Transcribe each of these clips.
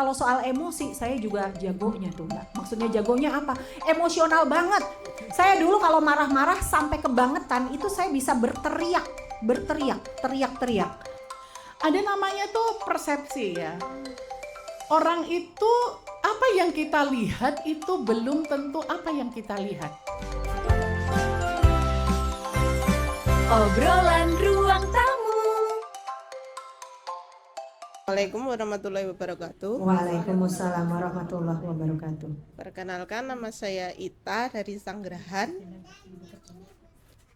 Kalau soal emosi, saya juga jagonya tuh Mbak. Maksudnya jagonya apa? Emosional banget. Saya dulu kalau marah-marah sampai kebangetan, itu saya bisa berteriak, teriak-teriak. Ada namanya tuh persepsi ya. Orang itu apa yang kita lihat itu belum tentu apa yang kita lihat. Obrolan Ruang Tamu. Assalamualaikum warahmatullahi wabarakatuh. Waalaikumsalam warahmatullahi wabarakatuh. Perkenalkan, nama saya Ita dari Sanggrahan.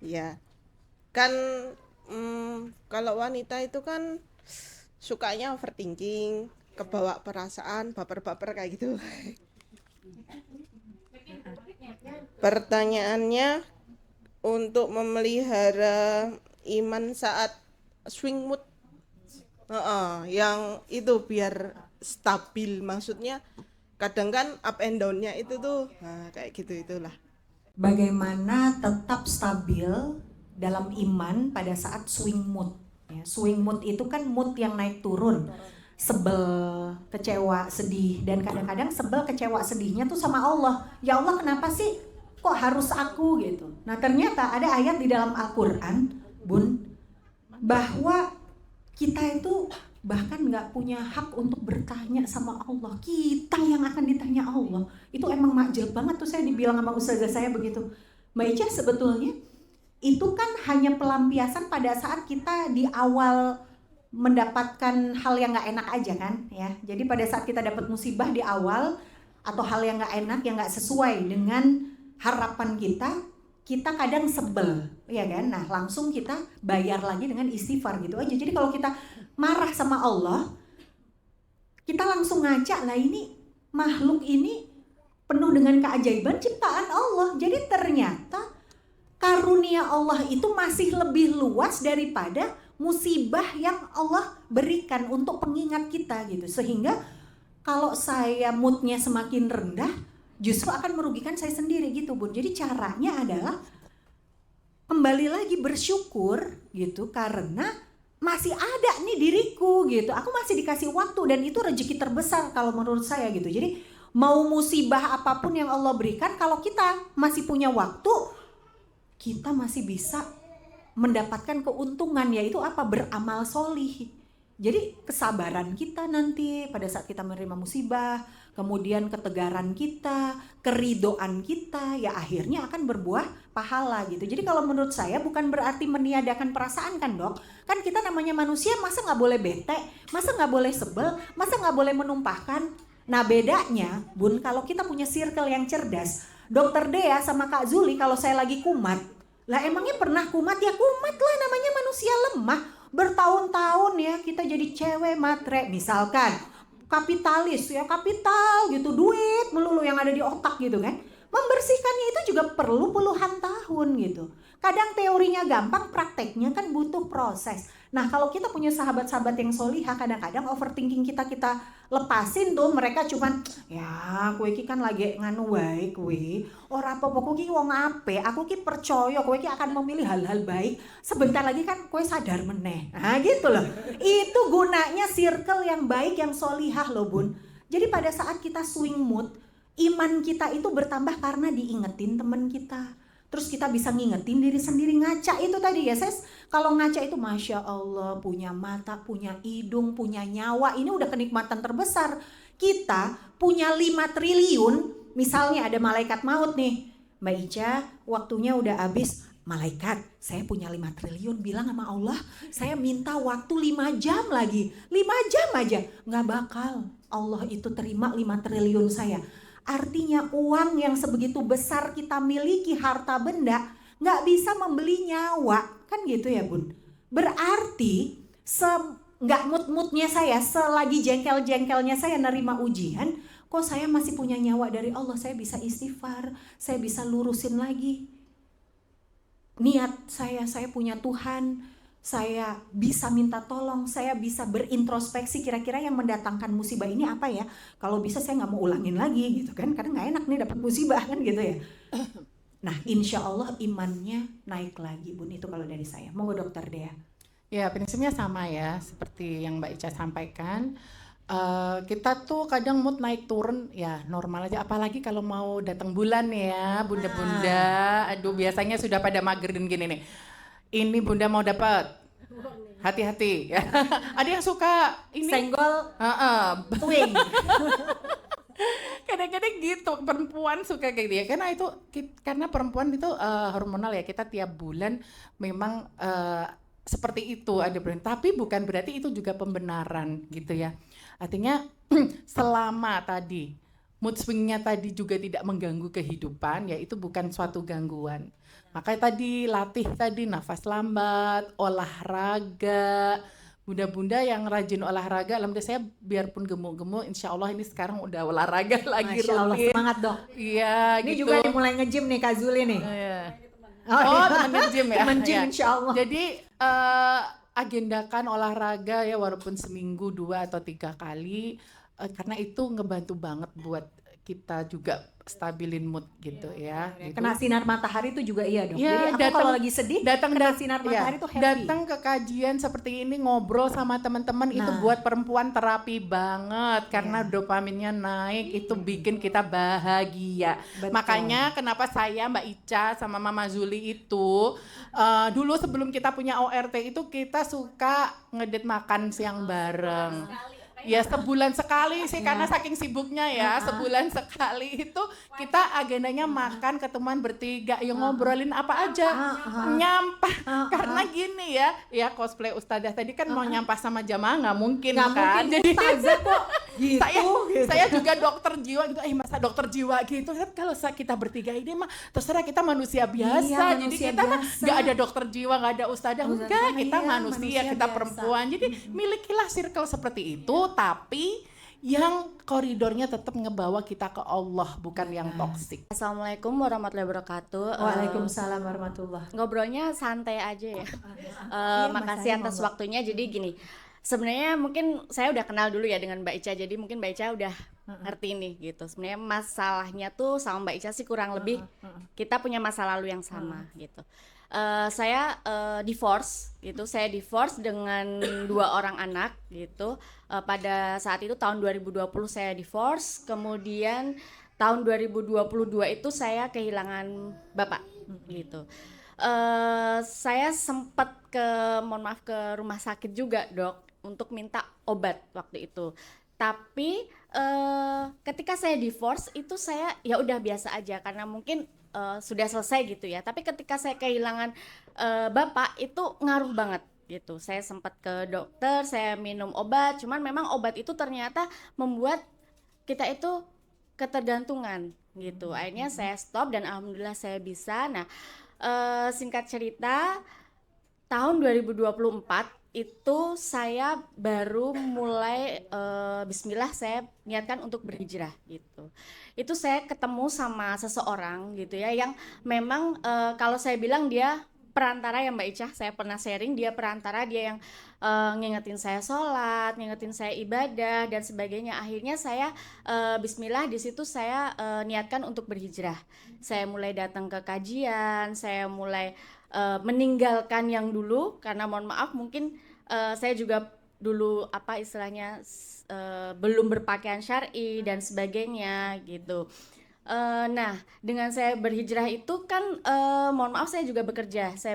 Ya, kan kalau wanita itu kan sukanya overthinking, kebawa perasaan, baper-baper kayak gitu. Pertanyaannya, untuk memelihara iman saat swing mood, yang itu biar stabil, maksudnya kadang kan up and down-nya itu tuh kayak gitu itulah. Bagaimana tetap stabil dalam iman pada saat swing mood. Ya, swing mood itu kan mood yang naik turun, sebel, kecewa, sedih, dan kadang-kadang sebel, kecewa, sedihnya tuh sama Allah. Ya Allah, kenapa sih kok harus aku gitu? Nah ternyata ada ayat di dalam Al-Quran, Bun, bahwa kita itu bahkan nggak punya hak untuk bertanya sama Allah. Kita yang akan ditanya Allah. Itu emang makjil banget tuh, saya dibilang sama ustazah saya begitu. Mbak Ica, sebetulnya itu kan hanya pelampiasan pada saat kita di awal mendapatkan hal yang nggak enak aja kan ya. Jadi pada saat kita dapat musibah di awal atau hal yang nggak enak yang nggak sesuai dengan harapan kita kadang sebel, ya kan? Nah langsung kita bayar lagi dengan istighfar gitu aja. Jadi kalau kita marah sama Allah, kita langsung ngaca, lah ini makhluk ini penuh dengan keajaiban ciptaan Allah. Jadi ternyata karunia Allah itu masih lebih luas daripada musibah yang Allah berikan untuk pengingat kita gitu. Sehingga kalau saya moodnya semakin rendah, justru akan merugikan saya sendiri gitu Bun. Jadi caranya adalah kembali lagi bersyukur gitu, karena masih ada nih diriku gitu. Aku masih dikasih waktu dan itu rezeki terbesar kalau menurut saya gitu. Jadi mau musibah apapun yang Allah berikan, kalau kita masih punya waktu, kita masih bisa mendapatkan keuntungan, yaitu apa? Beramal solih. Jadi kesabaran kita nanti pada saat kita menerima musibah, kemudian ketegaran kita, keridoan kita, ya akhirnya akan berbuah pahala gitu. Jadi kalau menurut saya bukan berarti meniadakan perasaan kan Dok. Kan kita namanya manusia, masa gak boleh bete, masa gak boleh sebel, masa gak boleh menumpahkan. Nah bedanya Bun, kalau kita punya circle yang cerdas, Dokter Dea sama Kak Zuli kalau saya lagi kumat, lah emangnya pernah kumat? Ya kumat lah, namanya manusia lemah. Bertahun-tahun ya kita jadi cewek matre, misalkan kapitalis ya, kapital gitu, duit melulu yang ada di otak gitu kan. Membersihkannya itu juga perlu puluhan tahun gitu. Kadang teorinya gampang, prakteknya kan butuh proses. Nah kalau kita punya sahabat-sahabat yang solihah, kadang-kadang overthinking kita lepasin tuh. Mereka cuman ya kowe ki kan lagi nganu wae kowe, ora apa-apa kowe ki wong apik, aku ki percaya kowe ki akan memilih hal-hal baik. Sebentar lagi kan kowe sadar meneh. Nah gitu loh. Itu gunanya circle yang baik, yang solihah loh Bun. Jadi pada saat kita swing mood, iman kita itu bertambah karena diingetin teman kita. Terus kita bisa ngingetin diri sendiri, ngaca itu tadi ya Ses. Kalau ngaca itu Masya Allah, punya mata, punya hidung, punya nyawa. Ini udah kenikmatan terbesar. Kita punya 5 triliun, misalnya ada malaikat maut nih. Mbak Ica, waktunya udah habis. Malaikat, saya punya 5 triliun, bilang sama Allah, saya minta waktu 5 jam lagi. 5 jam aja, gak bakal Allah itu terima 5 triliun saya. Artinya uang yang sebegitu besar kita miliki, harta benda, gak bisa membeli nyawa. Kan gitu ya Bun. Berarti gak mood-moodnya saya, selagi jengkel-jengkelnya saya nerima ujian, kok saya masih punya nyawa dari Allah. Saya bisa istighfar, saya bisa lurusin lagi niat saya punya Tuhan, saya bisa minta tolong, saya bisa berintrospeksi kira-kira yang mendatangkan musibah ini apa ya. Kalau bisa saya gak mau ulangin lagi gitu kan, karena gak enak nih dapat musibah kan gitu ya. Nah insya Allah imannya naik lagi Bun, itu kalau dari saya. Monggo Dokter Dea. Ya prinsipnya sama ya, seperti yang Mbak Ica sampaikan. Kita tuh kadang mood naik turun ya normal aja, apalagi kalau mau datang bulan ya bunda-bunda, aduh biasanya sudah pada magerin gini nih, ini bunda mau dapat, hati-hati ya. Ada yang suka ini Senggol Heeh, twing. kadang-kadang gitu perempuan suka kayak gitu ya, karena perempuan itu hormonal ya, kita tiap bulan memang seperti itu ada brand, tapi bukan berarti itu juga pembenaran gitu ya. Artinya selama tadi mood swingnya tadi juga tidak mengganggu kehidupan, ya itu bukan suatu gangguan. Makanya tadi latih tadi nafas lambat, olahraga. Bunda-bunda yang rajin olahraga, alhamdulillah saya biarpun gemuk-gemuk, insya Allah ini sekarang udah olahraga lagi Masya Allah, rutin. semangat dok. Iya Ini gitu. juga nih mulai nge-gym nih Kak Zuli nih. Iya. Oh, Oh, temen gym ya. Temen gym Iya. insya Allah. Jadi agendakan olahraga ya walaupun seminggu 2 atau 3 kali, karena itu ngebantu banget buat kita juga stabilin mood gitu ya. Gitu. Kena sinar matahari itu juga iya dok. Iya, Jadi aku kalau lagi sedih, kena sinar matahari itu happy. Datang ke kajian seperti ini, ngobrol sama teman-teman, itu Nah. buat perempuan terapi banget karena Iya. dopaminnya naik, itu bikin kita bahagia. Betul. Makanya kenapa saya Mbak Ica sama Mama Zuli itu dulu sebelum kita punya ORT itu kita suka ngedate makan siang bareng. Ya sebulan sekali sih karena saking sibuknya ya, sebulan sekali itu kita agendanya makan, ketemuan bertiga, ya ngobrolin apa aja, nyampah. Karena gini ya cosplay ustadzah tadi kan mau nyampah sama jamaah nggak mungkin Nggak kan. mungkin ustazah kok gitu. Saya juga dokter jiwa gitu, masa dokter jiwa gitu kan, kalau kita bertiga ini mah terserah, kita manusia biasa, Iya, jadi manusia kita mah biasa. nggak ada dokter jiwa, nggak ada ustadzah, enggak, kita iya, manusia, manusia kita biasa. perempuan, jadi milikilah circle seperti itu, tapi yang koridornya tetap ngebawa kita ke Allah, bukan yang toksik. Assalamualaikum warahmatullahi wabarakatuh. Waalaikumsalam warahmatullah. Ngobrolnya santai aja ya. Iya, Mas Makasih Ari, atas monggo. waktunya. Jadi gini, sebenarnya mungkin saya udah kenal dulu ya dengan Mbak Ica. Jadi mungkin Mbak Ica udah ngerti nih gitu. Sebenarnya masalahnya tuh sama Mbak Ica sih kurang lebih kita punya masa lalu yang sama gitu. Saya divorce gitu. Saya divorce dengan 2 orang anak gitu. Pada saat itu tahun 2020 saya divorce. Kemudian tahun 2022 itu saya kehilangan bapak gitu. Saya sempat mohon maaf ke rumah sakit juga dok untuk minta obat waktu itu. Tapi ketika saya divorce itu saya ya udah biasa aja karena mungkin sudah selesai gitu ya. Tapi ketika saya kehilangan bapak itu ngaruh banget gitu. Saya sempat ke dokter, saya minum obat. Cuman memang obat itu ternyata membuat kita itu ketergantungan gitu. Akhirnya saya stop dan alhamdulillah saya bisa. Nah, singkat cerita tahun 2024 itu saya baru mulai bismillah saya niatkan untuk berhijrah gitu. Itu saya ketemu sama seseorang gitu ya yang memang kalau saya bilang dia perantara ya Mbak Ica, saya pernah sharing dia perantara, dia yang ngingetin saya sholat, ngingetin saya ibadah dan sebagainya. Akhirnya saya bismillah di situ saya niatkan untuk berhijrah. Saya mulai datang ke kajian, saya mulai meninggalkan yang dulu karena mohon maaf mungkin saya juga dulu apa istilahnya belum berpakaian syar'i dan sebagainya gitu. Nah dengan saya berhijrah itu kan mohon maaf saya juga bekerja, saya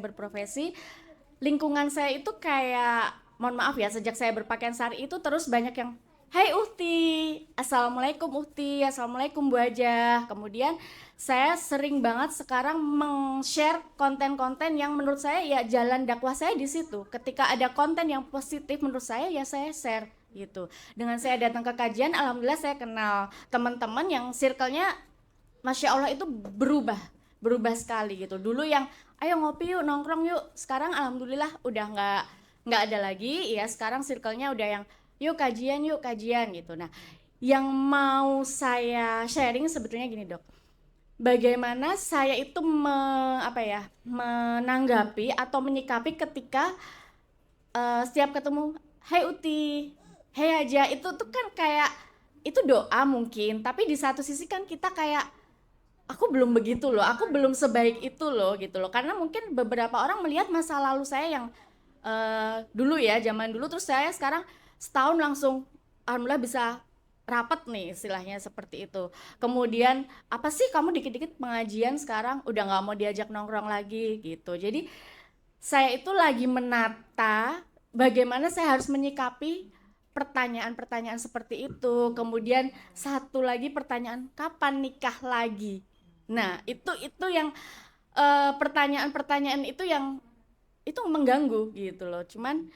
berprofesi, lingkungan saya itu kayak mohon maaf ya sejak saya berpakaian syar'i itu terus banyak yang Hai Uhti, Assalamualaikum Uhti, Assalamualaikum Bu Hajah. Kemudian saya sering banget sekarang meng-share konten-konten yang menurut saya ya jalan dakwah saya di situ. Ketika ada konten yang positif menurut saya ya saya share gitu. Dengan saya datang ke kajian, alhamdulillah saya kenal teman-teman yang circle-nya Masya Allah itu berubah sekali gitu. Dulu yang ayo ngopi yuk, nongkrong yuk. Sekarang alhamdulillah udah nggak ada lagi ya. Sekarang circle-nya udah yang yuk kajian gitu. Nah, yang mau saya sharing sebetulnya gini dok, bagaimana saya itu menanggapi atau menyikapi ketika setiap ketemu, Hai Uti, Hai Haja, itu tuh kan kayak itu doa mungkin, tapi di satu sisi kan kita kayak aku belum begitu loh, aku belum sebaik itu loh gitu loh, karena mungkin beberapa orang melihat masa lalu saya yang dulu ya, zaman dulu, terus saya sekarang setahun langsung alhamdulillah bisa rapat nih istilahnya seperti itu. Kemudian apa sih kamu dikit-dikit pengajian sekarang udah nggak mau diajak nongkrong lagi gitu. Jadi saya itu lagi menata bagaimana saya harus menyikapi pertanyaan-pertanyaan seperti itu. Kemudian satu lagi pertanyaan, kapan nikah lagi? Nah, itu yang pertanyaan-pertanyaan itu yang itu mengganggu gitu loh. Cuman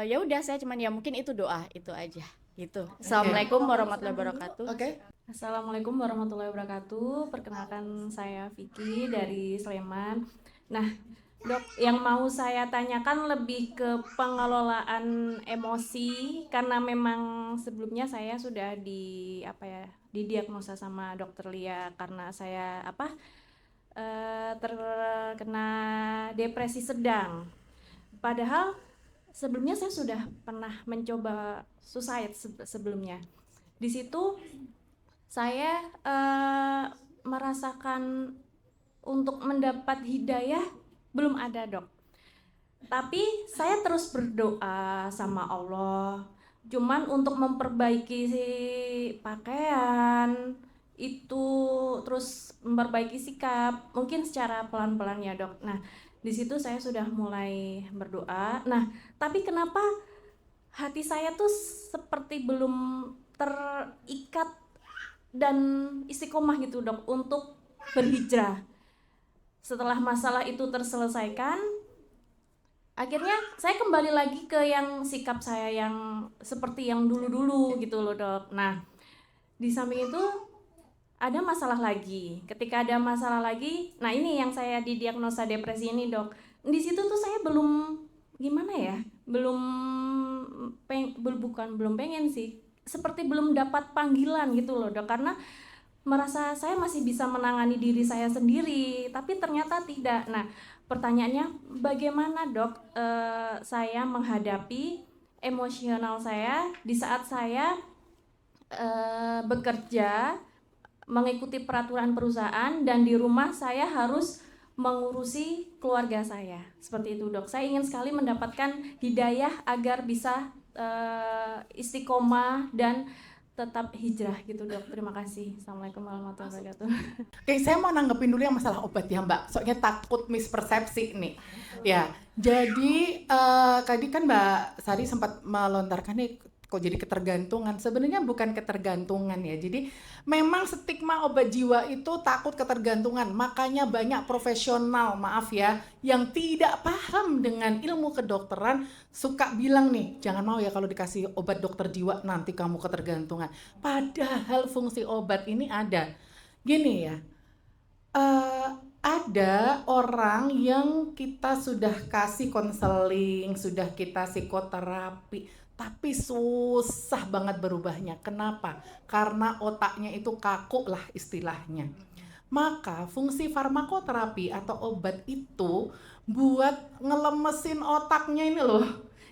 ya udah saya cuman ya mungkin itu doa itu aja gitu. Assalamualaikum warahmatullahi wabarakatuh. Oke. Assalamualaikum warahmatullahi wabarakatuh. Perkenalkan saya Vicky dari Sleman. Nah, Dok, yang mau saya tanyakan lebih ke pengelolaan emosi karena memang sebelumnya saya sudah didiagnosa sama Dokter Lia karena saya terkena depresi sedang. Padahal sebelumnya saya sudah pernah mencoba suicide sebelumnya. Di situ saya merasakan untuk mendapat hidayah belum ada, Dok. Tapi saya terus berdoa sama Allah. Cuman untuk memperbaiki pakaian itu, terus memperbaiki sikap, mungkin secara pelan-pelan ya, Dok. Nah, di situ saya sudah mulai berdoa. Nah, tapi kenapa hati saya tuh seperti belum terikat dan istiqomah gitu, Dok, untuk berhijrah. Setelah masalah itu terselesaikan, akhirnya saya kembali lagi ke yang sikap saya yang seperti yang dulu-dulu gitu loh, Dok. Nah, di samping itu ada masalah lagi. Ketika ada masalah lagi, nah ini yang saya didiagnosa depresi ini, Dok. Di situ tuh saya belum gimana ya? Belum pengen sih. Seperti belum dapat panggilan gitu loh, Dok. Karena merasa saya masih bisa menangani diri saya sendiri, tapi ternyata tidak. Nah, pertanyaannya bagaimana, Dok, saya menghadapi emosional saya di saat saya bekerja, mengikuti peraturan perusahaan, dan di rumah saya harus mengurusi keluarga saya. Seperti itu, Dok. Saya ingin sekali mendapatkan hidayah agar bisa istiqomah dan tetap hijrah gitu, Dok. Terima kasih. Assalamualaikum warahmatullahi wabarakatuh. Oke, saya mau nanggepin dulu yang masalah obat ya, Mbak. Soalnya takut mispersepsi nih. Ya, jadi tadi kan Mbak Sari sempat melontarkan nih kok jadi ketergantungan. Sebenarnya bukan ketergantungan ya. Jadi memang stigma obat jiwa itu takut ketergantungan. Makanya banyak profesional, maaf ya, yang tidak paham dengan ilmu kedokteran suka bilang nih, jangan mau ya kalau dikasih obat dokter jiwa nanti kamu ketergantungan. Padahal fungsi obat ini ada. Gini ya, ada orang yang kita sudah kasih konseling, sudah kita psikoterapi, tapi susah banget berubahnya. Kenapa? Karena otaknya itu kaku lah istilahnya. Maka fungsi farmakoterapi atau obat itu buat ngelemesin otaknya ini loh.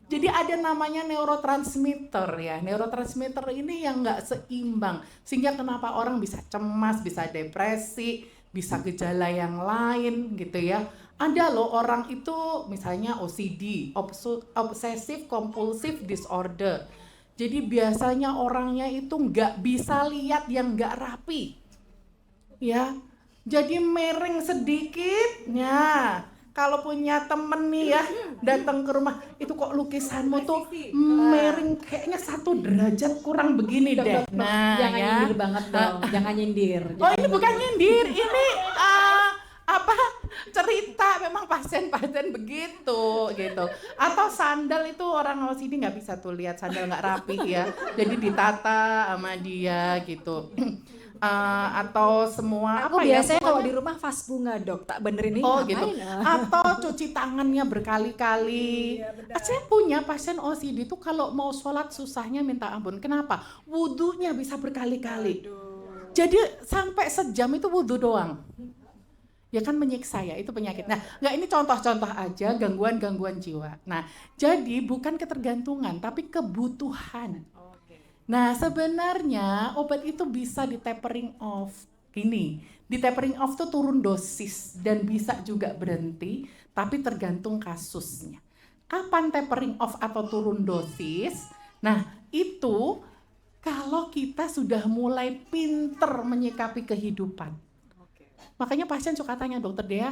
Jadi ada namanya neurotransmitter ya. Neurotransmitter ini yang nggak seimbang. Sehingga kenapa orang bisa cemas, bisa depresi, bisa gejala yang lain gitu ya. Ada loh orang itu misalnya OCD, Obsessive Compulsive Disorder. Jadi biasanya orangnya itu nggak bisa lihat yang nggak rapi. Ya, jadi miring sedikit. Ya, kalau punya temen nih ya datang ke rumah, itu kok lukisanmu tuh miring kayaknya 1 derajat kurang begini deh. Nah, Jangan ya. nyindir banget dong, jangan nyindir. Oh, ini bukan nyindir, ini cerita memang pasien-pasien begitu gitu. Atau sandal itu orang OCD nggak bisa tuh lihat sandal nggak rapi ya, jadi ditata sama dia gitu. Atau semua Aku apa ya? biasanya kalau pokoknya- di rumah vas bunga, Dok, tak benerin ini. Oh gitu. ngapain, Atau cuci tangannya berkali-kali. Saya punya pasien OCD tuh kalau mau sholat susahnya minta ampun. Kenapa? Wudhunya bisa berkali-kali. Jadi sampai sejam itu wudhu doang. Ya kan menyiksa ya, itu penyakit. Nah, nggak, ini contoh-contoh aja gangguan-gangguan jiwa. Nah, jadi bukan ketergantungan, tapi kebutuhan. Nah, sebenarnya obat itu bisa di tapering off. Gini, di tapering off tuh turun dosis dan bisa juga berhenti, tapi tergantung kasusnya. Kapan tapering off atau turun dosis? Nah, itu kalau kita sudah mulai pinter menyikapi kehidupan. Makanya pasien suka tanya, dokter Dea,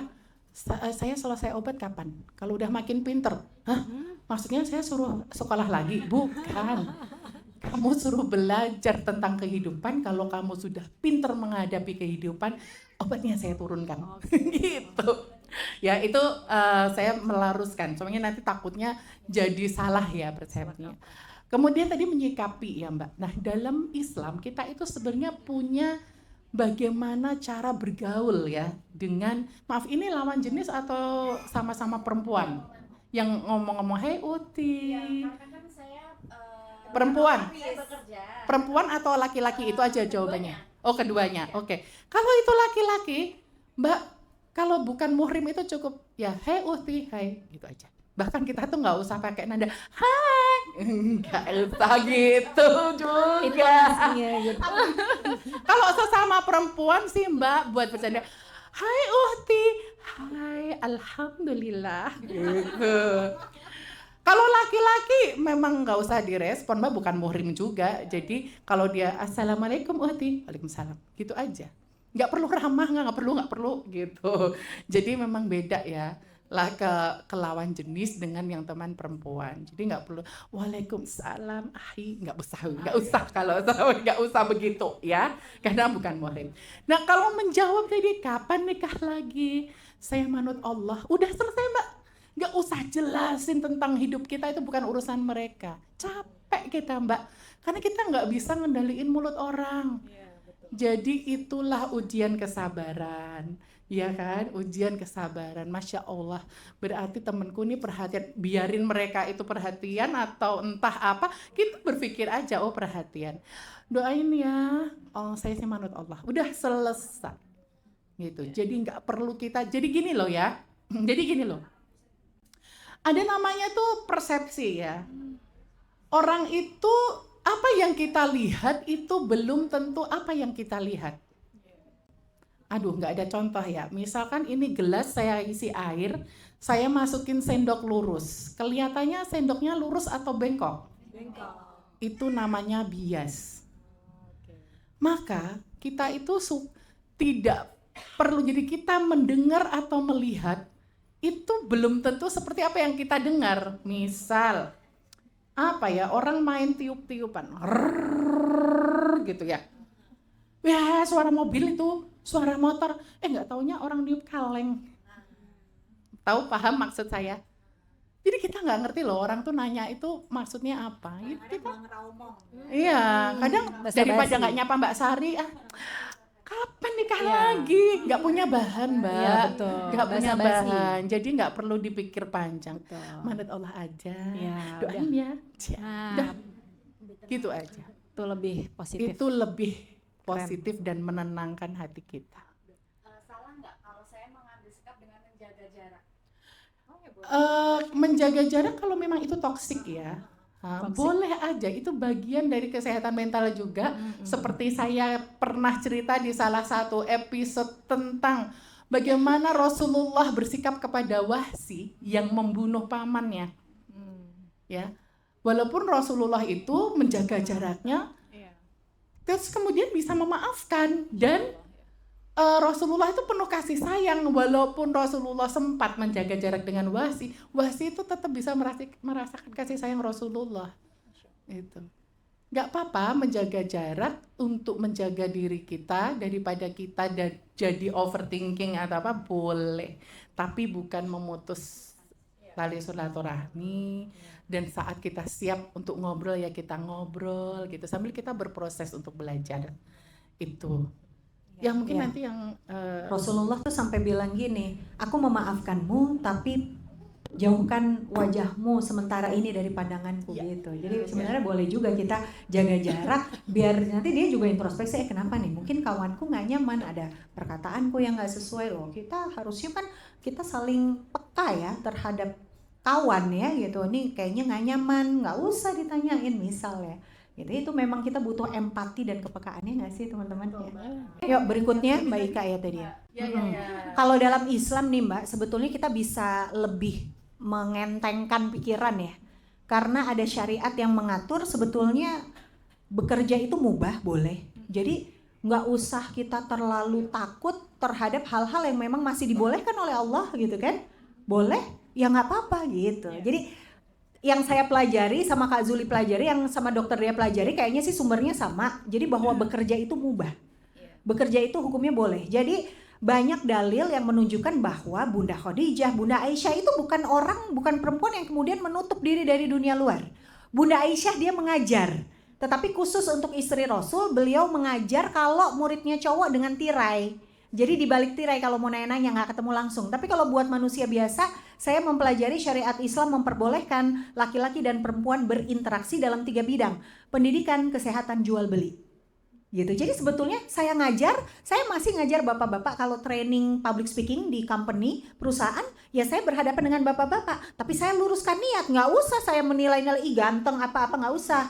saya selesai obat kapan? Kalau udah makin pinter, hah? Maksudnya saya suruh sekolah lagi? Bukan. Kamu suruh belajar tentang kehidupan. Kalau kamu sudah pinter menghadapi kehidupan, obatnya saya turunkan. Gitu. Ya itu saya melaruskan. Soalnya nanti takutnya jadi salah ya persepsinya. Kemudian tadi menyikapi ya Mbak. Nah dalam Islam kita itu sebenarnya punya bagaimana cara bergaul ya dengan, maaf ini lawan jenis atau sama-sama perempuan yang ngomong-ngomong, hey Uti. Perempuan. Perempuan atau laki-laki itu aja jawabannya. Oh keduanya. Oke. Kalau itu laki-laki, Mbak, kalau bukan muhrim itu cukup ya hey Uti, hai gitu aja. Bahkan kita tuh nggak usah pakai nada hai, nggak usah gitu juga. Kalau sesama perempuan sih Mbak buat bercanda, hai Uhti, hai alhamdulillah gitu. Kalau laki-laki memang nggak usah direspon, Mbak bukan muhrim juga. Jadi kalau dia assalamualaikum Uhti, waalaikumsalam, gitu aja. Nggak perlu ramah, nggak perlu gitu. Jadi memang beda ya lah ke lawan jenis dengan yang teman perempuan. Jadi nggak perlu waalaikumsalam, nggak usah kalau nggak usah begitu ya, karena bukan muhrim. Nah kalau menjawab tadi kapan nikah lagi, saya manut Allah, udah selesai Mbak. Nggak usah jelasin tentang hidup kita, itu bukan urusan mereka. Capek kita Mbak, karena kita nggak bisa ngendaliin mulut orang. Jadi itulah ujian kesabaran, ya kan? Ujian kesabaran, Masya Allah. Berarti temanku ini perhatian, biarin mereka itu perhatian atau entah apa, kita berpikir aja, oh perhatian. Doain ya, oh saya sih manut Allah. Udah selesai, gitu. Jadi nggak perlu kita, jadi gini loh ya, jadi gini loh. Ada namanya tuh persepsi ya. Orang itu apa yang kita lihat itu belum tentu apa yang kita lihat. Aduh, nggak ada contoh ya. Misalkan ini gelas saya isi air, saya masukin sendok lurus. Kelihatannya sendoknya lurus atau bengkok? Bengkok. Itu namanya bias. Maka kita itu tidak perlu, jadi kita mendengar atau melihat itu belum tentu seperti apa yang kita dengar. Misal apa ya, orang main tiup-tiupan gitu ya, wah suara mobil itu, suara motor, nggak taunya orang niup kaleng. Tahu, paham maksud saya? Jadi kita nggak ngerti loh, orang tuh nanya itu maksudnya apa. Iya, kadang daripada nggak nyapa Mbak Sari, kapan nikah lagi? Nggak punya bahan Mbak, Iya, betul. nggak punya Basa-basi. bahan, jadi nggak perlu dipikir panjang. Manut Allah aja, doain ya, udah, gitu aja. Itu lebih positif. Itu lebih positif dan menenangkan hati kita. Salah nggak kalau saya mengambil sikap dengan menjaga jarak? Menjaga jarak kalau memang itu toksik ya. Boleh aja, itu bagian dari kesehatan mental juga. Seperti saya pernah cerita di salah satu episode tentang bagaimana Rasulullah bersikap kepada Wahsy yang membunuh pamannya. Ya, walaupun Rasulullah itu menjaga jaraknya, terus kemudian bisa memaafkan, dan Rasulullah itu penuh kasih sayang. Walaupun Rasulullah sempat menjaga jarak dengan Wahsy itu tetap bisa merasakan kasih sayang Rasulullah. Itu nggak apa-apa menjaga jarak untuk menjaga diri kita daripada kita jadi overthinking atau apa, boleh, tapi bukan memutus tali silaturahmi. Dan saat kita siap untuk ngobrol ya kita ngobrol gitu, sambil kita berproses untuk belajar. Itu yang mungkin nanti yang Rasulullah tuh sampai bilang gini, aku memaafkanmu tapi jauhkan wajahmu sementara ini dari pandanganku gitu. Jadi sebenarnya boleh juga kita jaga jarak biar nanti dia juga introspeksi, kenapa nih, mungkin kawanku nggak nyaman, ada perkataanku yang nggak sesuai loh. Kita harusnya kan kita saling peka ya terhadap kawan ya gitu. Nih kayaknya nggak nyaman, nggak usah ditanyain misal ya. Gitu. Itu memang kita butuh empati dan kepekaannya nggak sih teman-teman ya. Yuk berikutnya Mbak Ika ya tadi ya. Kalau dalam Islam nih Mbak, sebetulnya kita bisa lebih mengentengkan pikiran ya, karena ada syariat yang mengatur sebetulnya bekerja itu mubah, boleh. Jadi nggak usah kita terlalu takut terhadap hal-hal yang memang masih dibolehkan oleh Allah gitu kan. Boleh, ya nggak apa-apa gitu. Jadi yang saya pelajari sama Kak Zuli pelajari, yang sama Dokter Dea pelajari, kayaknya sih sumbernya sama. Jadi bahwa bekerja itu mubah, bekerja itu hukumnya boleh. Jadi banyak dalil yang menunjukkan bahwa Bunda Khadijah, Bunda Aisyah itu bukan orang, bukan perempuan yang kemudian menutup diri dari dunia luar. Bunda Aisyah dia mengajar, tetapi khusus untuk istri Rasul, beliau mengajar kalau muridnya cowok dengan tirai. Jadi di balik tirai kalau mau nanya-nanya nggak ketemu langsung. Tapi kalau buat manusia biasa, saya mempelajari syariat Islam memperbolehkan laki-laki dan perempuan berinteraksi dalam 3 bidang. Pendidikan, kesehatan, jual beli. Gitu. Jadi sebetulnya saya masih ngajar bapak-bapak kalau training public speaking di company, perusahaan, ya saya berhadapan dengan bapak-bapak. Tapi saya luruskan niat, nggak usah saya menilai-nilai ganteng apa-apa, nggak usah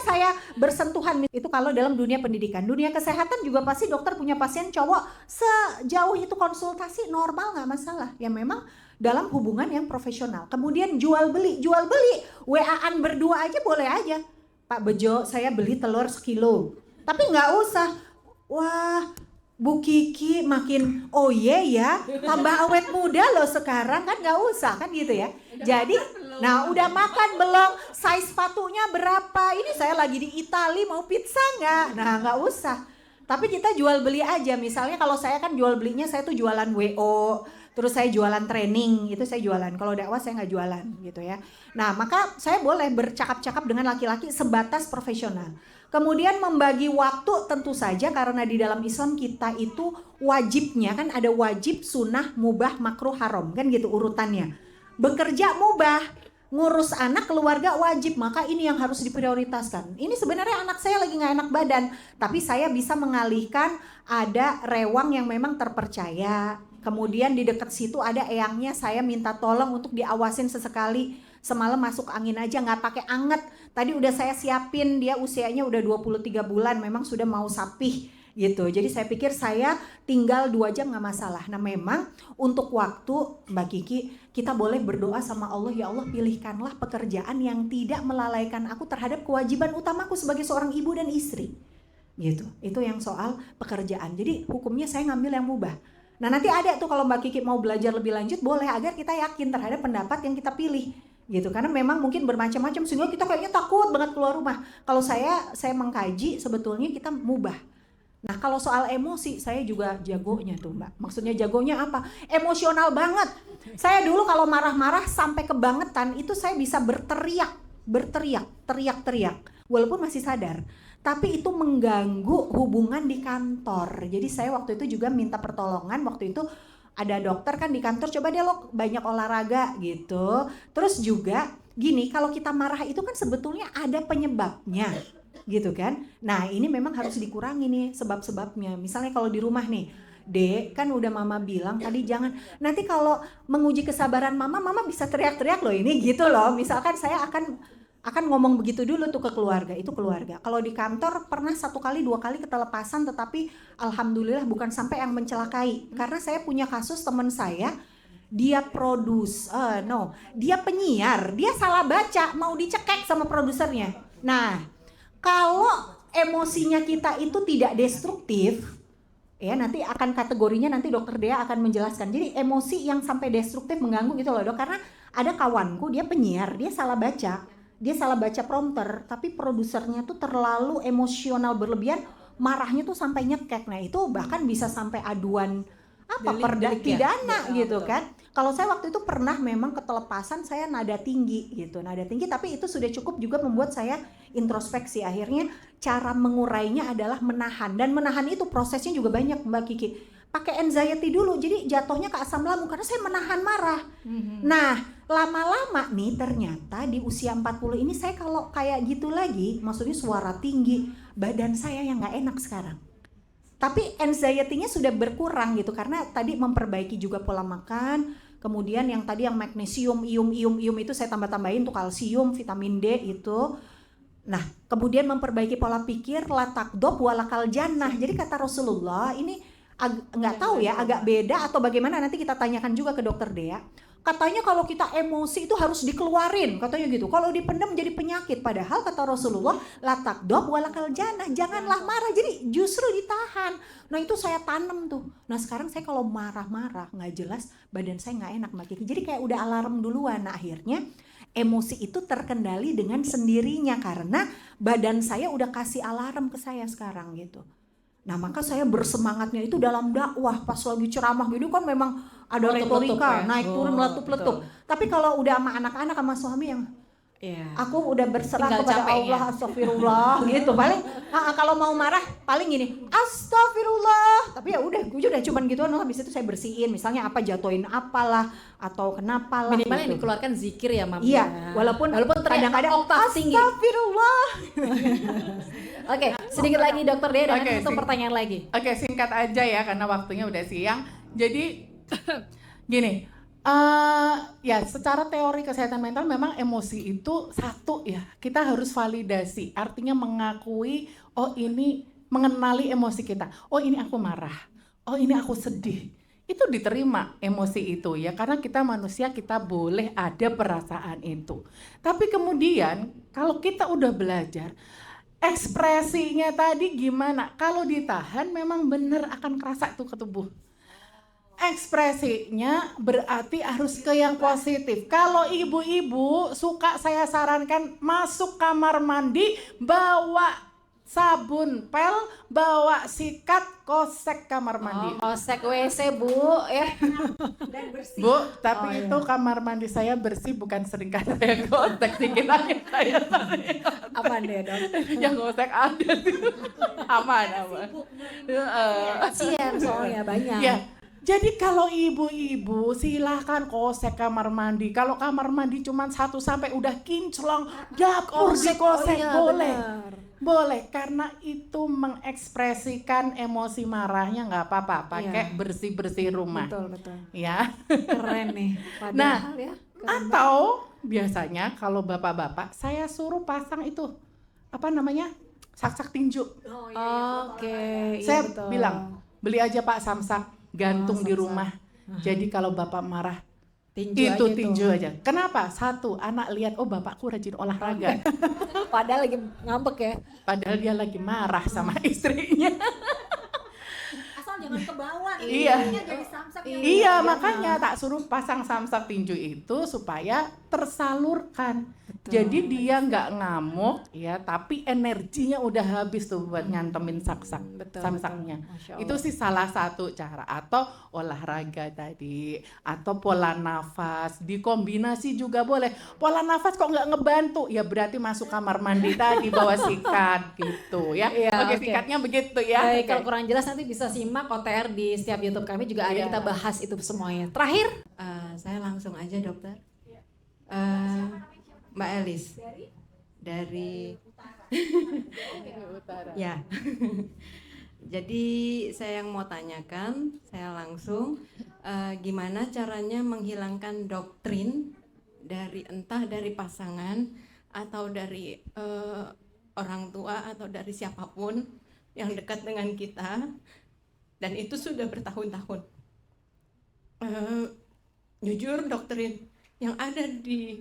saya bersentuhan. Itu kalau dalam dunia pendidikan. Dunia kesehatan juga pasti dokter punya pasien cowok, sejauh itu konsultasi normal, nggak masalah. Ya memang dalam hubungan yang profesional. Kemudian jual beli, WA-an berdua aja boleh aja. Pak Bejo, saya beli telur 1 kilo. Tapi nggak usah, wah Bu Kiki makin ya, tambah awet muda loh sekarang, kan nggak usah kan gitu ya. Jadi, nah udah makan belum, size sepatunya berapa, ini saya lagi di Itali mau pizza nggak, nah nggak usah. Tapi kita jual beli aja, misalnya kalau saya kan jual belinya saya tuh jualan WO, terus saya jualan training, itu saya jualan. Kalau dakwah saya nggak jualan gitu ya. Nah maka saya boleh bercakap-cakap dengan laki-laki sebatas profesional. Kemudian membagi waktu tentu saja karena di dalam Islam kita itu wajibnya kan ada wajib, sunnah, mubah, makruh, haram kan gitu urutannya. Bekerja mubah, ngurus anak, keluarga wajib, maka ini yang harus diprioritaskan. Ini sebenarnya anak saya lagi nggak enak badan, tapi saya bisa mengalihkan, ada rewang yang memang terpercaya. Kemudian di dekat situ ada eyangnya, saya minta tolong untuk diawasin sesekali. Semalam masuk angin aja nggak pakai anget. Tadi udah saya siapin, dia usianya udah 23 bulan, memang sudah mau sapih gitu. Jadi saya pikir saya tinggal 2 jam nggak masalah. Nah memang untuk waktu Mbak Kiki, kita boleh berdoa sama Allah, ya Allah pilihkanlah pekerjaan yang tidak melalaikan aku terhadap kewajiban utamaku sebagai seorang ibu dan istri. Gitu. Itu yang soal pekerjaan. Jadi hukumnya saya ngambil yang mubah. Nah nanti ada tuh kalau Mbak Kiki mau belajar lebih lanjut boleh, agar kita yakin terhadap pendapat yang kita pilih gitu, karena memang mungkin bermacam-macam sehingga kita kayaknya takut banget keluar rumah. Kalau saya mengkaji sebetulnya kita mubah. Nah kalau soal emosi saya juga jagonya tuh Mbak. Maksudnya jagonya apa? Emosional banget. Saya dulu kalau marah-marah sampai kebangetan itu saya bisa teriak walaupun masih sadar. Tapi itu mengganggu hubungan di kantor. Jadi saya waktu itu juga minta pertolongan. Waktu itu ada dokter kan di kantor, coba deh lo banyak olahraga gitu. Terus juga gini, kalau kita marah itu kan sebetulnya ada penyebabnya gitu kan. Nah ini memang harus dikurangi nih sebab-sebabnya. Misalnya kalau di rumah nih, Dek kan udah mama bilang tadi jangan, nanti kalau menguji kesabaran mama bisa teriak-teriak loh ini gitu loh. Misalkan saya akan ngomong begitu dulu tuh ke keluarga, itu keluarga. Kalau di kantor pernah 1 kali 2 kali ketelepasan, tetapi alhamdulillah bukan sampai yang mencelakai. Karena saya punya kasus teman saya, dia dia penyiar, dia salah baca, mau dicekek sama produsernya. Nah, kalau emosinya kita itu tidak destruktif, ya nanti akan kategorinya nanti dokter Dea akan menjelaskan. Jadi emosi yang sampai destruktif mengganggu gitu loh dok, karena ada kawanku dia penyiar, dia salah baca prompter, tapi produsernya tuh terlalu emosional berlebihan, marahnya tuh sampai nyekek. Nah itu bahkan bisa sampai aduan delik pidana gitu kan. Kalau saya waktu itu pernah memang ketelepasan, saya nada tinggi, tapi itu sudah cukup juga membuat saya introspeksi. Akhirnya cara mengurainya adalah menahan, dan menahan itu prosesnya juga banyak Mbak Kiki. Pakai anxiety dulu, jadi jatuhnya ke asam lambung karena saya menahan marah. Nah lama-lama nih ternyata di usia 40 ini saya kalau kayak gitu lagi, maksudnya suara tinggi, badan saya yang gak enak sekarang. Tapi anxiety-nya sudah berkurang gitu, karena tadi memperbaiki juga pola makan. Kemudian yang tadi yang magnesium, ium itu saya tambah-tambahin tuh kalsium, vitamin D itu. Nah kemudian memperbaiki pola pikir, la takdob walakal jannah. Jadi kata Rasulullah ini nggak tahu ya agak beda atau bagaimana, nanti kita tanyakan juga ke dokter Dea. katanya kalau kita emosi itu harus dikeluarin, katanya gitu. Kalau dipendam jadi penyakit. Padahal kata Rasulullah, la takdob walakal jannah, janganlah marah. Jadi justru ditahan. Nah itu saya tanam tuh. Nah sekarang saya kalau marah-marah nggak jelas, badan saya nggak enak Mbak Kiki. Jadi kayak udah alarm duluan. Nah akhirnya emosi itu terkendali dengan sendirinya karena badan saya udah kasih alarm ke saya sekarang gitu. Nah maka saya bersemangatnya itu dalam dakwah, pas lagi ceramah gini kan memang ada Meletup-letup retorika, ya? naik turun meletup-letup. Tapi kalau udah sama anak-anak sama suami yang aku udah berserah Tinggal kepada capeknya. Allah, astagfirullah gitu. Paling kalau mau marah paling gini, astagfirullah. Tapi ya udah, gue udah cuman gituan. Habis itu saya bersihin, misalnya apa jatuhin apalah atau kenapa lah. Minimal yang gitu. dikeluarkan zikir ya Mam. Iya, ya. walaupun ternyata kadang-kadang oktav tinggi. astagfirullah. Oke, sedikit lagi Dokter Dea dan Oke, satu pertanyaan lagi. Oke, singkat aja ya karena waktunya udah siang. Jadi gini, ya secara teori kesehatan mental memang emosi itu satu ya, kita harus validasi, artinya mengakui, oh ini mengenali emosi kita, oh ini aku marah, oh ini aku sedih. Itu diterima emosi itu ya, karena kita manusia, kita boleh ada perasaan itu. Tapi kemudian kalau kita udah belajar, ekspresinya tadi gimana? Kalau ditahan memang benar akan kerasa itu ke tubuh. Ekspresinya berarti harus ke yang positif. Kalau ibu-ibu suka saya sarankan masuk kamar mandi, bawa sabun pel, bawa sikat, kosek kamar mandi. Kosek WC Bu ya. Bu, tapi itu kamar mandi saya bersih, bukan seringkali saya gosek, dikiranya saya Aman deh Dok. yang gosek ada sih. Aman. Kasihan soalnya banyak. Ya, jadi kalau ibu-ibu silahkan kosek kamar mandi. Kalau kamar mandi cuma 1 sampai udah kinclong, dapur dikosek iya, boleh. benar. Boleh, karena itu mengekspresikan emosi marahnya nggak apa-apa. Pakai Iya. bersih-bersih rumah. Betul. Ya. Keren nih. Padahal ya. Atau biasanya kalau bapak-bapak saya suruh pasang itu apa namanya? Sak-sak tinju. Oke, iya Saya betul. bilang, beli aja Pak samsak, gantung di rumah. Jadi kalau bapak marah, Tinju itu aja tinju aja. Kenapa? 1, anak lihat, oh bapakku rajin olahraga. Padahal lagi ngambek ya. Padahal dia lagi marah sama istrinya. Asal jangan ke bawah. Iya. Jadi samsak yang Iya, makanya tak suruh pasang samsak tinju itu supaya tersalurkan. Jadi dia nggak ngamuk ya, tapi energinya udah habis tuh buat nyantemin samsaknya. Masya Allah. Itu sih salah satu cara. Atau olahraga tadi, atau pola nafas, dikombinasi juga boleh. Pola nafas kok nggak ngebantu, ya berarti masuk kamar mandi tadi bawa sikat gitu ya. Iya, Oke, oke. sikatnya begitu ya. Baik, Oke. kalau kurang jelas nanti bisa simak OTR di setiap YouTube kami juga ada, Iya. kita bahas itu semuanya. Terakhir, Saya langsung aja dokter. Mbak Elis dari ya. Jadi saya yang mau tanyakan, saya langsung gimana caranya menghilangkan doktrin dari entah dari pasangan atau dari orang tua atau dari siapapun yang dekat dengan kita, dan itu sudah bertahun-tahun. Jujur doktrin yang ada di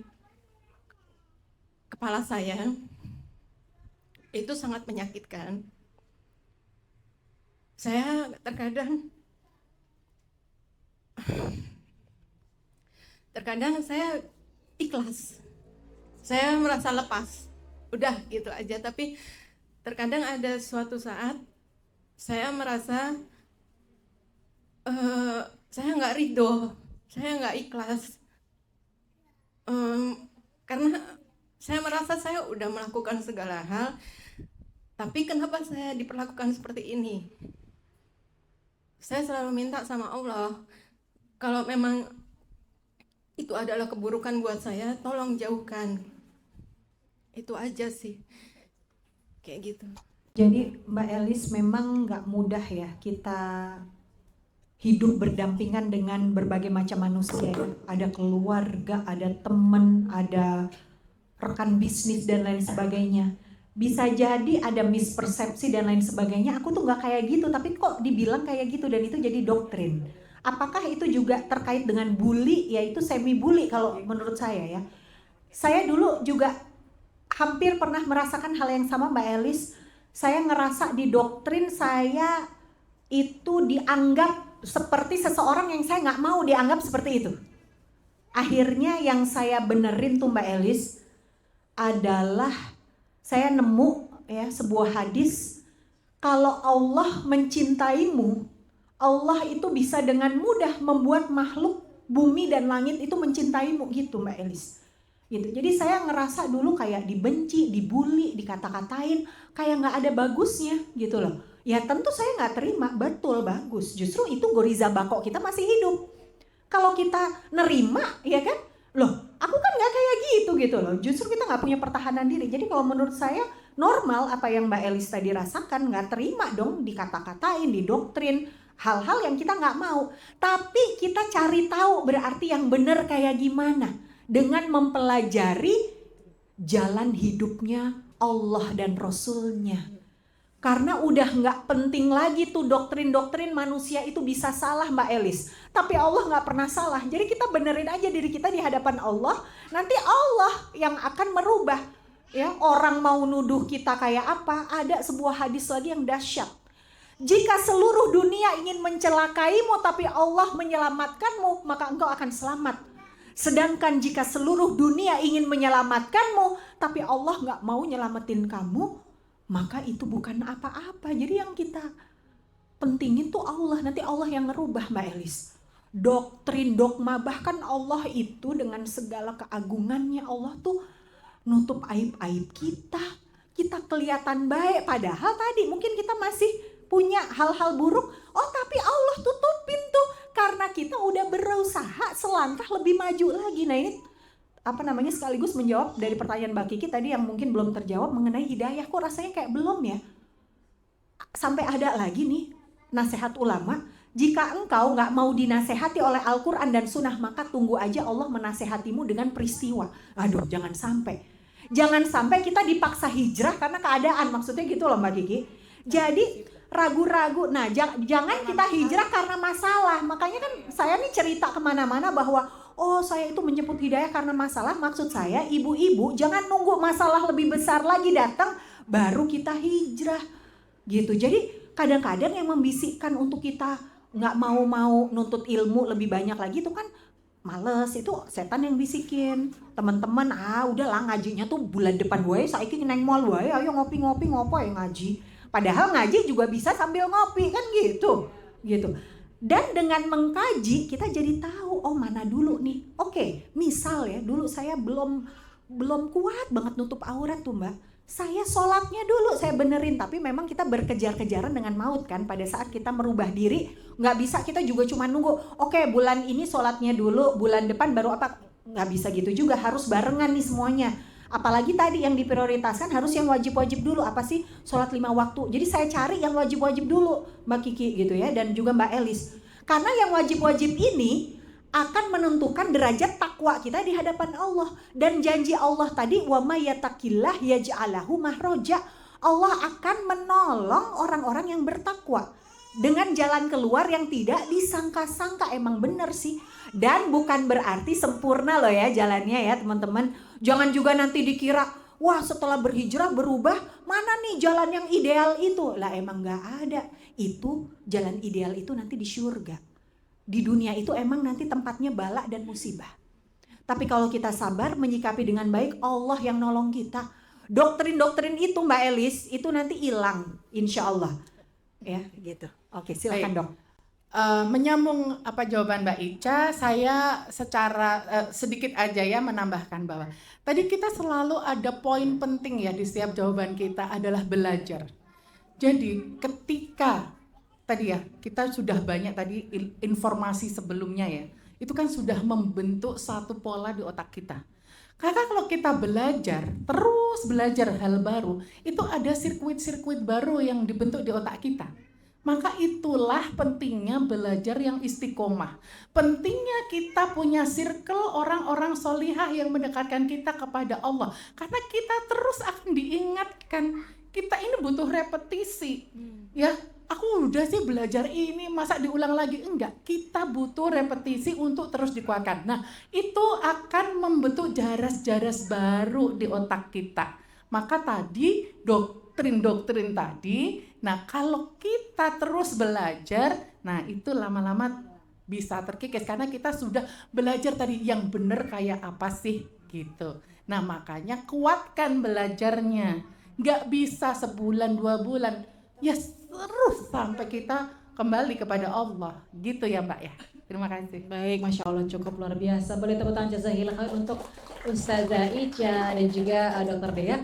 kepala saya itu sangat menyakitkan. Saya terkadang saya ikhlas, saya merasa lepas, udah gitu aja. Tapi terkadang ada suatu saat saya merasa saya nggak ridho, saya nggak ikhlas, karena saya merasa saya udah melakukan segala hal, tapi kenapa saya diperlakukan seperti ini? Saya selalu minta sama Allah, kalau memang itu adalah keburukan buat saya, tolong jauhkan. Itu aja sih, kayak gitu. Jadi Mbak Elis memang nggak mudah ya kita hidup berdampingan dengan berbagai macam manusia ya. Ada keluarga, ada teman, ada rekan bisnis dan lain sebagainya. Bisa jadi ada mispersepsi dan lain sebagainya. Aku tuh nggak kayak gitu, tapi kok dibilang kayak gitu, dan itu jadi doktrin. Apakah itu juga terkait dengan bully, yaitu semi bully kalau menurut saya ya. Saya dulu juga hampir pernah merasakan hal yang sama Mbak Elis. Saya ngerasa di doktrin saya itu dianggap seperti seseorang yang saya nggak mau dianggap seperti itu. Akhirnya yang saya benerin tuh Mbak Elis adalah saya nemu ya sebuah hadis, kalau Allah mencintaimu, Allah itu bisa dengan mudah membuat makhluk bumi dan langit itu mencintaimu gitu Mbak Elis. Gitu. Jadi saya ngerasa dulu kayak dibenci, dibully, dikata-katain, kayak nggak ada bagusnya gitu loh. Ya tentu saya nggak terima, betul bagus. Justru itu goriza bako kita masih hidup. Kalau kita nerima, ya kan? Loh, aku kan nggak kayak gitu loh. Justru kita nggak punya pertahanan diri. Jadi kalau menurut saya normal apa yang Mbak Elis tadi rasakan, nggak terima dong dikata-katain, didoktrin, hal-hal yang kita nggak mau. Tapi kita cari tahu berarti yang benar kayak gimana. Dengan mempelajari jalan hidupnya Allah dan Rasulnya. Karena udah nggak penting lagi tuh doktrin-doktrin manusia itu bisa salah Mbak Elis. Tapi Allah nggak pernah salah. Jadi kita benerin aja diri kita di hadapan Allah. Nanti Allah yang akan merubah. Ya, orang mau nuduh kita kayak apa, ada sebuah hadis lagi yang dahsyat. Jika seluruh dunia ingin mencelakaimu tapi Allah menyelamatkanmu, maka engkau akan selamat. Sedangkan jika seluruh dunia ingin menyelamatkanmu, tapi Allah gak mau nyelamatin kamu, maka itu bukan apa-apa. Jadi yang kita pentingin tuh Allah, nanti Allah yang ngerubah Mbak Elis. Doktrin, dogma, bahkan Allah itu dengan segala keagungannya, Allah tuh nutup aib-aib kita. Kita kelihatan baik, padahal tadi mungkin kita masih punya hal-hal buruk. Oh tapi Allah tutupin tuh, karena kita udah berusaha selangkah lebih maju lagi. Nah ini sekaligus menjawab dari pertanyaan Mbak Kiki tadi yang mungkin belum terjawab mengenai hidayah. Kok rasanya kayak belum ya? Sampai ada lagi nih nasihat ulama, jika engkau gak mau dinasehati oleh Al-Quran dan Sunnah, maka tunggu aja Allah menasehatimu dengan peristiwa. Aduh jangan sampai. Jangan sampai kita dipaksa hijrah karena keadaan, maksudnya gitu loh Mbak Kiki. Jadi ragu-ragu, nah jangan kita hijrah karena masalah. Makanya kan saya nih cerita kemana-mana bahwa oh saya itu menjemput hidayah karena masalah. Maksud saya ibu-ibu jangan nunggu masalah lebih besar lagi datang baru kita hijrah gitu. Jadi kadang-kadang yang membisikkan untuk kita nggak mau nuntut ilmu lebih banyak lagi itu kan males, itu setan yang bisikin. Teman-teman udahlah ngajinya tuh bulan depan wae saiki neng mall wae, ayo ngopi-ngopi ngopo ya ngaji. Padahal ngaji juga bisa sambil ngopi kan gitu. Dan dengan mengkaji kita jadi tahu oh mana dulu nih. Oke, misal ya dulu saya belum kuat banget nutup aurat tuh Mbak. Saya sholatnya dulu saya benerin, tapi memang kita berkejar-kejaran dengan maut kan. Pada saat kita merubah diri, nggak bisa kita juga cuma nunggu. Oke, bulan ini sholatnya dulu, bulan depan baru apa? Nggak bisa gitu juga, harus barengan nih semuanya. Apalagi tadi yang diprioritaskan harus yang wajib-wajib dulu. Apa sih? Sholat 5 waktu. Jadi saya cari yang wajib-wajib dulu Mbak Kiki gitu ya, dan juga Mbak Elis. Karena yang wajib-wajib ini akan menentukan derajat takwa kita di hadapan Allah. Dan janji Allah tadi, wa may yattaqillah yaj'alahu mahroja. Allah akan menolong orang-orang yang bertakwa dengan jalan keluar yang tidak disangka-sangka. Emang bener sih. Dan bukan berarti sempurna loh ya jalannya ya teman-teman. Jangan juga nanti dikira, wah setelah berhijrah berubah, mana nih jalan yang ideal itu? Lah emang gak ada. Itu jalan ideal itu nanti di surga. Di dunia itu emang nanti tempatnya bala dan musibah. Tapi kalau kita sabar menyikapi dengan baik, Allah yang nolong kita. Doktrin-doktrin itu Mbak Elis, itu nanti hilang insya Allah. Ya gitu. Oke silakan dok. Menyambung apa jawaban Mbak Ica, saya secara sedikit aja ya menambahkan bahwa tadi kita selalu ada poin penting ya di setiap jawaban kita adalah belajar. Jadi ketika tadi ya kita sudah banyak tadi informasi sebelumnya ya, itu kan sudah membentuk satu pola di otak kita. Karena kalau kita belajar, terus belajar hal baru, itu ada sirkuit-sirkuit baru yang dibentuk di otak kita. Maka itulah pentingnya belajar yang istiqomah. Pentingnya kita punya circle orang-orang solihah yang mendekatkan kita kepada Allah. Karena kita terus akan diingatkan kita ini butuh repetisi. Ya, aku udah sih belajar ini, masa diulang lagi? Enggak, kita butuh repetisi untuk terus dikuatkan. Nah, itu akan membentuk jaras-jaras baru di otak kita. Maka tadi doktrin-doktrin tadi, nah kalau kita terus belajar, nah itu lama-lama bisa terkikis karena kita sudah belajar tadi yang benar kayak apa sih gitu. Nah makanya kuatkan belajarnya, nggak bisa sebulan 2 bulan, ya terus sampai kita kembali kepada Allah gitu ya Mbak ya. Terima kasih. Baik, Masya Allah cukup luar biasa. Boleh tepuk tangan jazahillah khair untuk Ustazah Ica dan juga Dr. Dea.